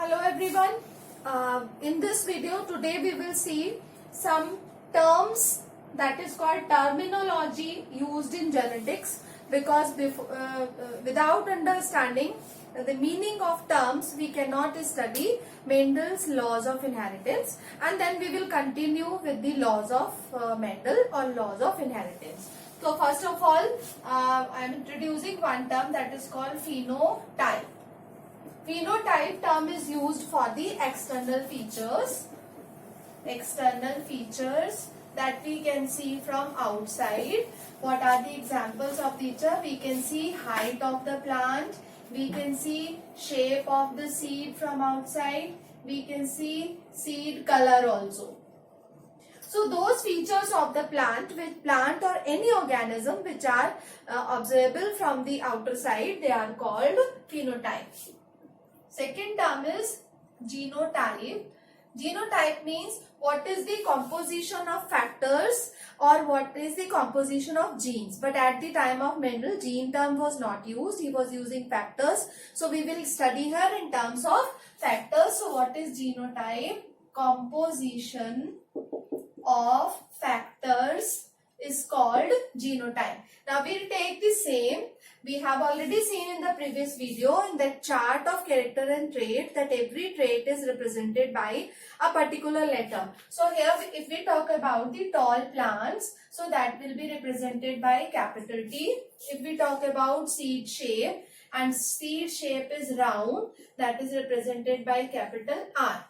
Hello everyone. In this video today we will see some terms that is called terminology used in genetics, because without understanding the meaning of terms we cannot study Mendel's laws of inheritance, and then we will continue with the laws of Mendel or laws of inheritance. So first of all I am introducing one term that is called phenotype. Phenotype term is used for the external features that we can see from outside. What are the examples of nature? We can see height of the plant, we can see shape of the seed from outside, we can see seed color also. So those features of the plant or any organism which are observable from the outer side, they are called phenotype. Second term is genotype. Genotype means what is the composition of factors or what is the composition of genes. But at the time of Mendel, gene term was not used. He was using factors. So we will study here in terms of factors. So what is genotype? Composition of factors is called genotype. Now we will take the same. We have already seen in the previous video in the chart of character and trait that every trait is represented by a particular letter. So here if we talk about the tall plants, so that will be represented by capital T. If we talk about seed shape, and seed shape is round, that is represented by capital R.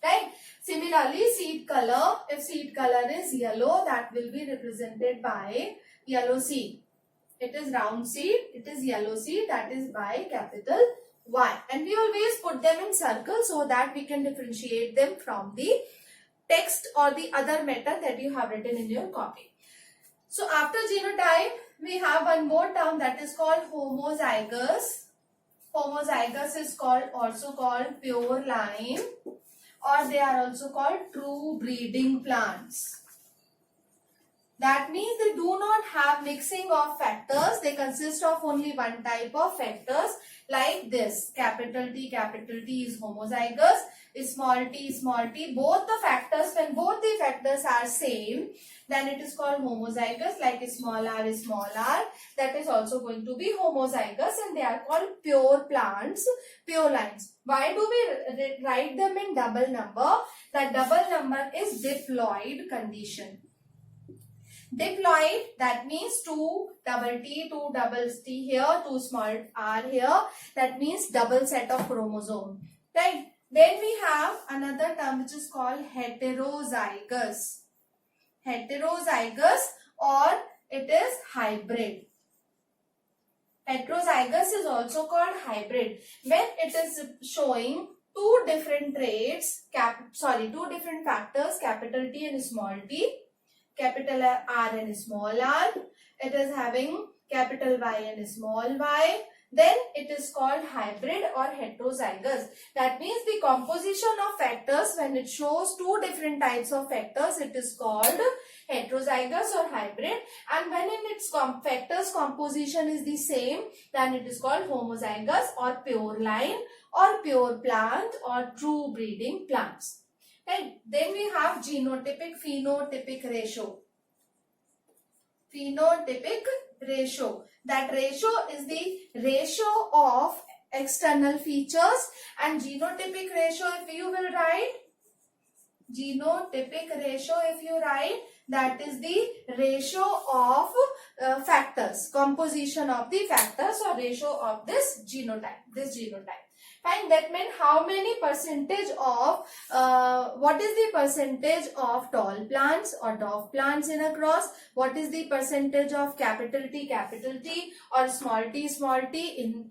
Right? Similarly, seed color, if seed color is yellow, that will be represented by yellow seed. It is round seed, it is yellow seed, that is by capital Y. And we always put them in circles so that we can differentiate them from the text or the other matter that you have written in your copy. So after genotype, we have one more term that is called homozygous. Homozygous is also called pure line, or they are also called true breeding plants. That means they do not have mixing of factors. They consist of only one type of factors, like this. Capital T is homozygous. Small t. Both the factors, when both the factors are same, then it is called homozygous. Like small r, that is also going to be homozygous, and they are called pure plants, pure lines. Why do we write them in double number? The double number is diploid condition. Diploid, that means two double T here, two small r here. That means double set of chromosome. Right? Then we have another term which is called heterozygous. Heterozygous, or it is hybrid. Heterozygous is also called hybrid when it is showing two different traits, two different factors, capital T and small t, capital R and small r. It is having capital Y and small y. Then it is called hybrid or heterozygous. That means the composition of factors, when it shows two different types of factors, it is called heterozygous or hybrid. And when in its factors composition is the same, then it is called homozygous or pure line or pure plant or true breeding plants. Right? Then we have genotypic phenotypic ratio. Phenotypic ratio. That ratio is the ratio of external features, and genotypic ratio, if you will write, that is the ratio of factors, composition of the factors or ratio of this genotype. Fine, that means how many percentage of, what is the percentage of tall plants or dwarf plants in a cross? What is the percentage of capital T or small t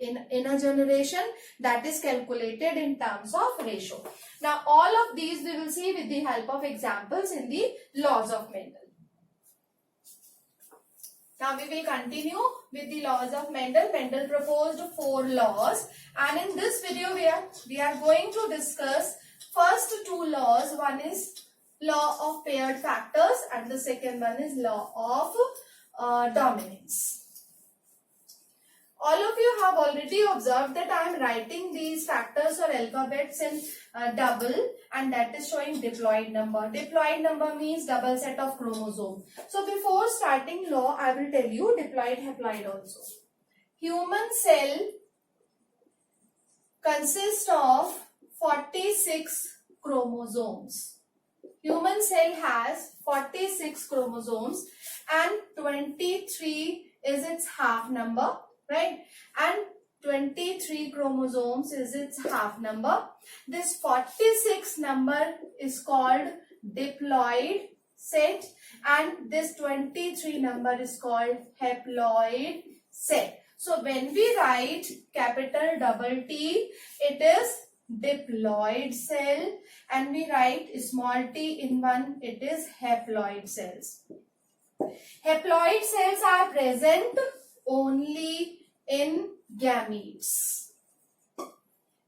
in a generation? That is calculated in terms of ratio. Now all of these we will see with the help of examples in the laws of Mendel. Now we will continue with the laws of Mendel. Mendel proposed 4 laws, and in this video we are going to discuss first 2 laws. One is law of paired factors and the second one is law of dominance. All of you have already observed that I am writing these factors or alphabets in double, and that is showing diploid number. Diploid number means double set of chromosome. So before starting law, I will tell you diploid, haploid also. Human cell consists of 46 chromosomes. Human cell has 46 chromosomes and 23 is its half number, right? And 23 chromosomes is its half number. This 46 number is called diploid set and this 23 number is called haploid set. So when we write capital double T, it is diploid cell, and we write small t in one, it is haploid cells. Haploid cells are present only in gametes.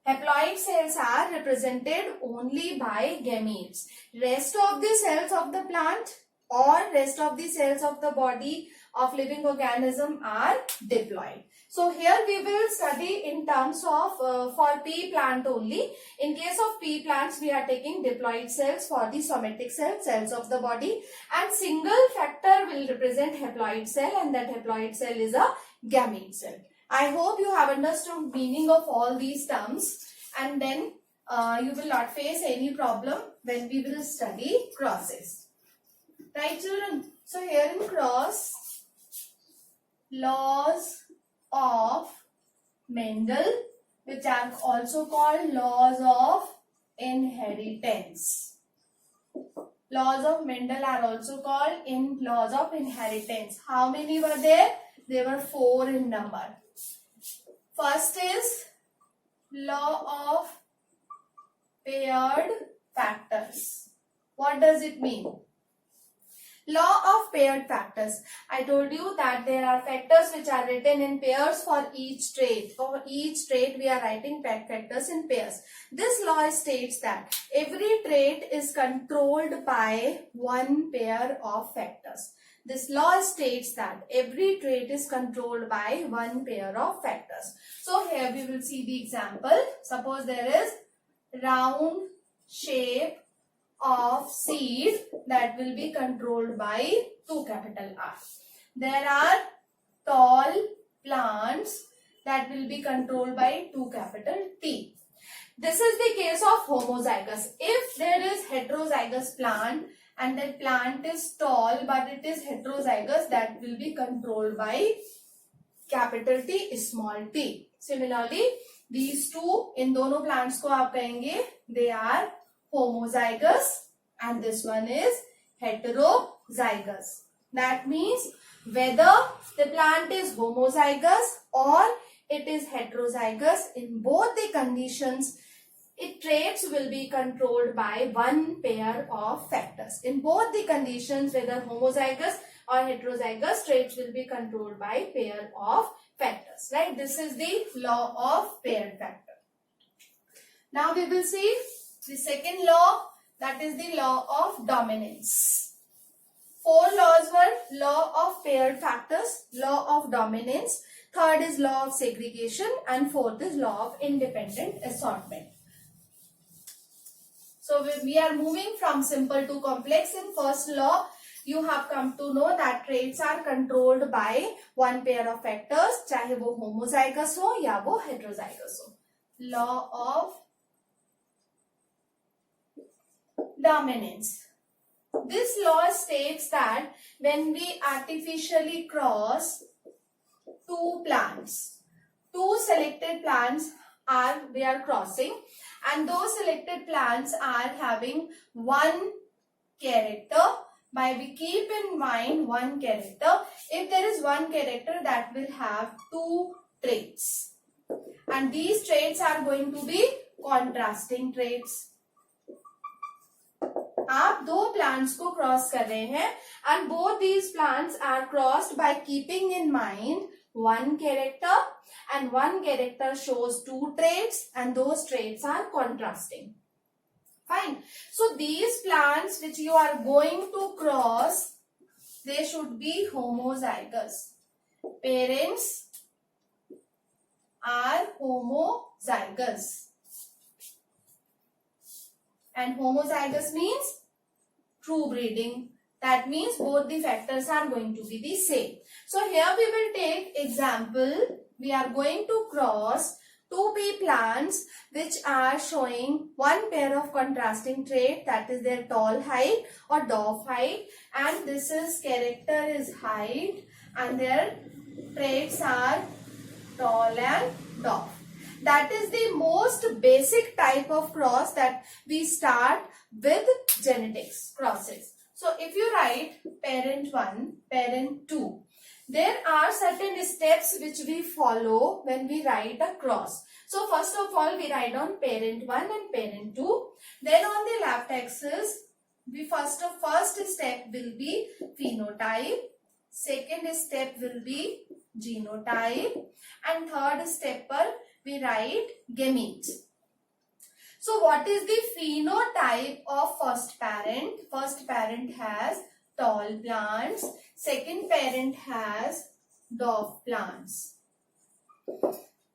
Haploid cells are represented only by gametes. Rest of the cells of the plant or rest of the cells of the body of living organism are diploid. So here we will study in terms of for pea plant only. In case of pea plants, we are taking diploid cells for the somatic cells of the body, and single factor will represent haploid cell, and that haploid cell is a gamete cell. I hope you have understood meaning of all these terms, and then you will not face any problem when we will study crosses. Right, children? So here in cross, laws of Mendel, which are also called laws of inheritance. Laws of Mendel are also called laws of inheritance. How many were there? There were 4 in number. First is law of paired factors. What does it mean? Law of paired factors. I told you that there are factors which are written in pairs for each trait. For each trait we are writing factors in pairs. This law states that every trait is controlled by one pair of factors. This law states that every trait is controlled by one pair of factors. So here we will see the example. Suppose there is round shape of seed that will be controlled by 2 capital R. There are tall plants that will be controlled by 2 capital T. This is the case of homozygous. If there is heterozygous plant and that plant is tall but it is heterozygous, that will be controlled by capital T, small t. Similarly, these two, in दोनों plants को आप कहेंगे, they are homozygous and this one is heterozygous. That means whether the plant is homozygous or it is heterozygous, in both the conditions, its traits will be controlled by one pair of factors. In both the conditions, whether homozygous or heterozygous, traits will be controlled by pair of factors. Right? This is the law of paired factor. Now we will see the second law, that is the law of dominance. 4 laws were law of paired factors, law of dominance, third is law of segregation, and fourth is law of independent assortment. So we are moving from simple to complex. In first law, you have come to know that traits are controlled by one pair of factors, चाहे वो homozygous हो या वो heterozygous हो. Law of dominance. This law states that when we artificially cross 2 plants, 2 selected plants we are crossing, and those selected plants are having one character. By we keep in mind one character, if there is one character that will have 2 traits, and these traits are going to be contrasting traits. आप 2 plants को cross कर रहे हैं and both these plants are crossed by keeping in mind one character, and one character shows 2 traits and those traits are contrasting. Fine. So these plants which you are going to cross, they should be homozygous. Parents are homozygous. And homozygous means true breeding. That means both the factors are going to be the same. So here we will take example. We are going to cross two pea plants which are showing one pair of contrasting trait, that is their tall height or dwarf height, and this is character is height and their traits are tall and dwarf. That is the most basic type of cross that we start with genetics crosses. So if you write parent 1, parent 2, there are certain steps which we follow when we write a cross. So first of all, we write on parent 1 and parent 2. Then on the left axis, we first step will be phenotype. Second step will be genotype. And third step we write gametes. So what is the phenotype of first parent? First parent has tall plants. Second parent has dwarf plants.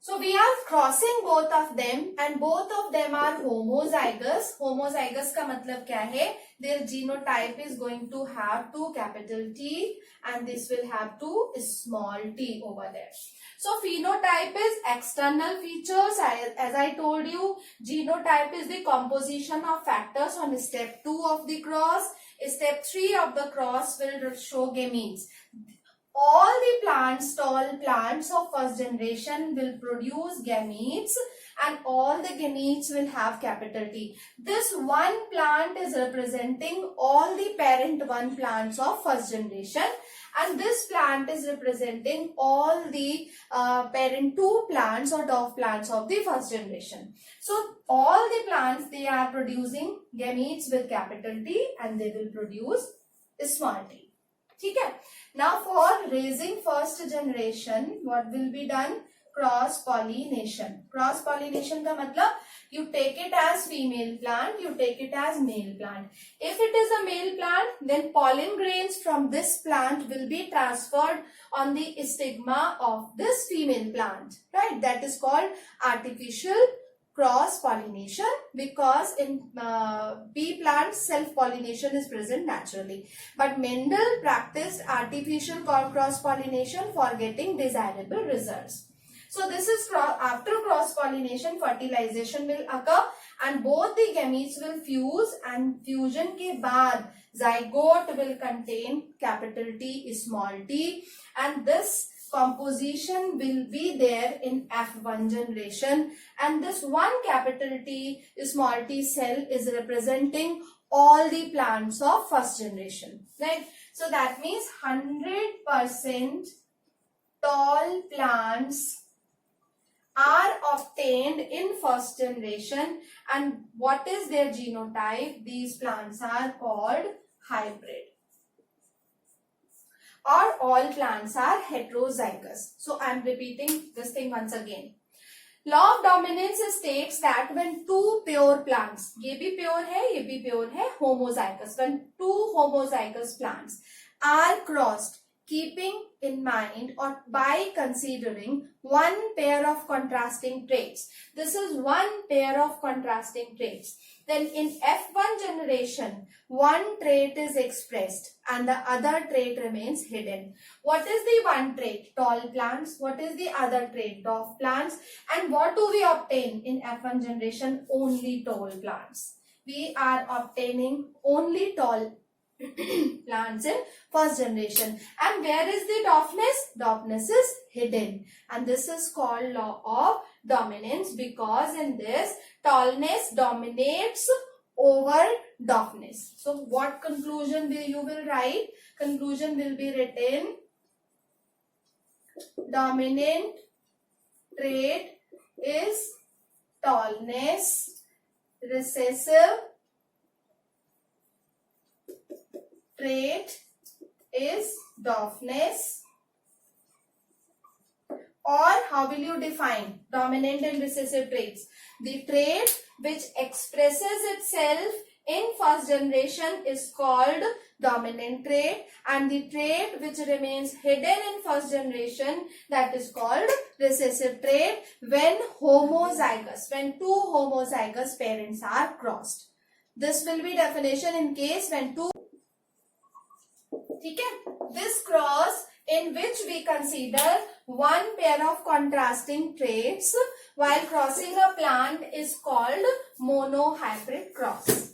So we are crossing both of them and both of them are homozygous. Homozygous का मतलब क्या है? Their genotype is going to have 2 capital T and this will have 2 small t over there. So phenotype is external features. As I told you, genotype is the composition of factors on step 2 of the cross. Step 3 of the cross will show gametes. All the plants, tall plants of first generation will produce gametes and all the gametes will have capital T. This one plant is representing all the parent 1 plants of first generation and this plant is representing all the parent 2 plants or dwarf plants of the first generation. So all the plants, they are producing gametes with capital T and they will produce small t. Okay. Now for raising first generation, what will be done? Cross pollination. Cross pollination का मतलब you take it as female plant, you take it as male plant. If it is a male plant, then pollen grains from this plant will be transferred on the stigma of this female plant, right? That is called artificial cross pollination because in pea plants self pollination is present naturally, but Mendel practiced artificial cross pollination for getting desirable results. So this is after cross pollination, fertilization will occur and both the gametes will fuse and fusion के बाद zygote will contain capital T small t and this composition will be there in F1 generation and this one capital T small t cell is representing all the plants of first generation, right? So that means 100% tall plants are obtained in first generation and what is their genotype? These plants are called hybrid. Or all plants are heterozygous. So I am repeating this thing once again. Law of dominance states that when two pure plants, ये भी pure है, ये भी pure है, homozygous, when two homozygous plants are crossed, keeping in mind or by considering one pair of contrasting traits. This is one pair of contrasting traits. Then in F1 generation, one trait is expressed and the other trait remains hidden. What is the one trait? Tall plants. What is the other trait? Dwarf plants. And what do we obtain in F1 generation? Only tall plants. We are obtaining only tall plants in first generation. And where is the dwarfness? Dwarfness is hidden. And this is called law of dominance because in this tallness dominates over dwarfness. So what conclusion you will write? Conclusion will be written: dominant trait is tallness, recessive trait is dwarfness. Or how will you define dominant and recessive traits? The trait which expresses itself in first generation is called dominant trait, and the trait which remains hidden in first generation, that is called recessive trait when homozygous, when two homozygous parents are crossed. This will be definition in case when two, okay? This cross in which we consider one pair of contrasting traits while crossing a plant is called monohybrid cross.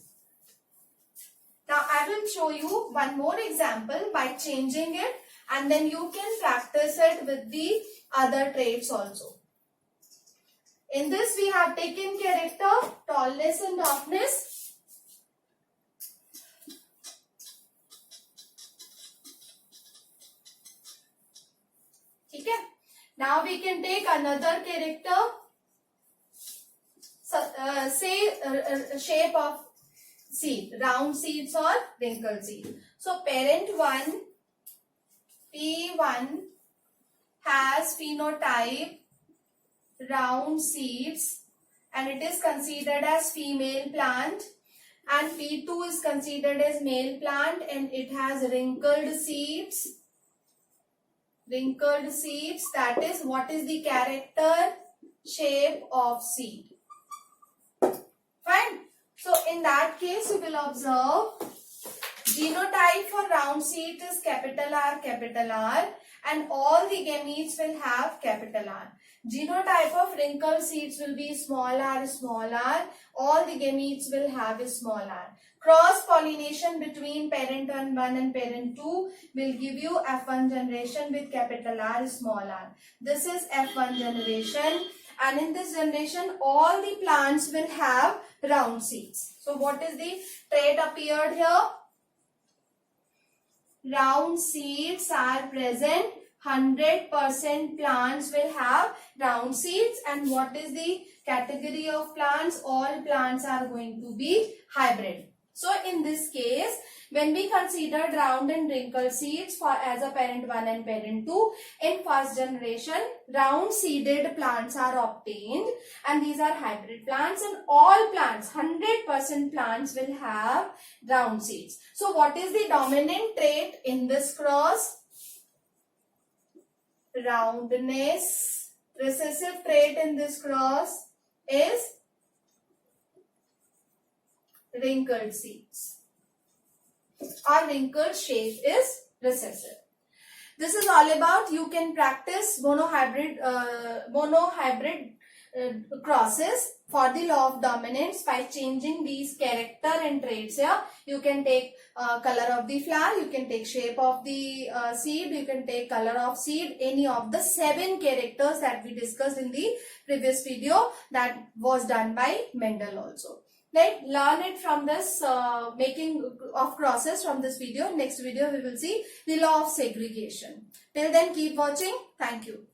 Now I will show you one more example by changing it, and then you can practice it with the other traits also. In this we have taken character, tallness and darkness. Okay. Now we can take another character. So, say shape of seed, round seeds or wrinkled seed. So parent 1, P1 has phenotype round seeds and it is considered as female plant, and P2 is considered as male plant and it has wrinkled seeds. Wrinkled seeds, that is, what is the character? Shape of seed. Fine. So in that case you will observe genotype for round seed is capital R, and all the gametes will have capital R. Genotype of wrinkled seeds will be small r, all the gametes will have a small r. Cross pollination between parent 1 and parent 2 will give you F1 generation with capital R, small r. This is F1 generation, and in this generation all the plants will have round seeds. So what is the trait appeared here? Round seeds are present. 100% plants will have round seeds, and what is the category of plants? All plants are going to be hybrid. So in this case, when we considered round and wrinkled seeds for as a parent 1 and parent 2, in first generation round seeded plants are obtained, and these are hybrid plants, and all plants, 100% plants will have round seeds. So what is the dominant trait in this cross? Roundness. Recessive trait in this cross is wrinkled seeds, or wrinkled shape is recessive. This is all about, you can practice monohybrid crosses for the law of dominance by changing these character and traits here. You can take color of the flower, you can take shape of the seed, you can take color of seed, any of the 7 characters that we discussed in the previous video that was done by Mendel also. Right? Learn it from this making of crosses from this video. Next video we will see the law of segregation. Till then, keep watching. Thank you.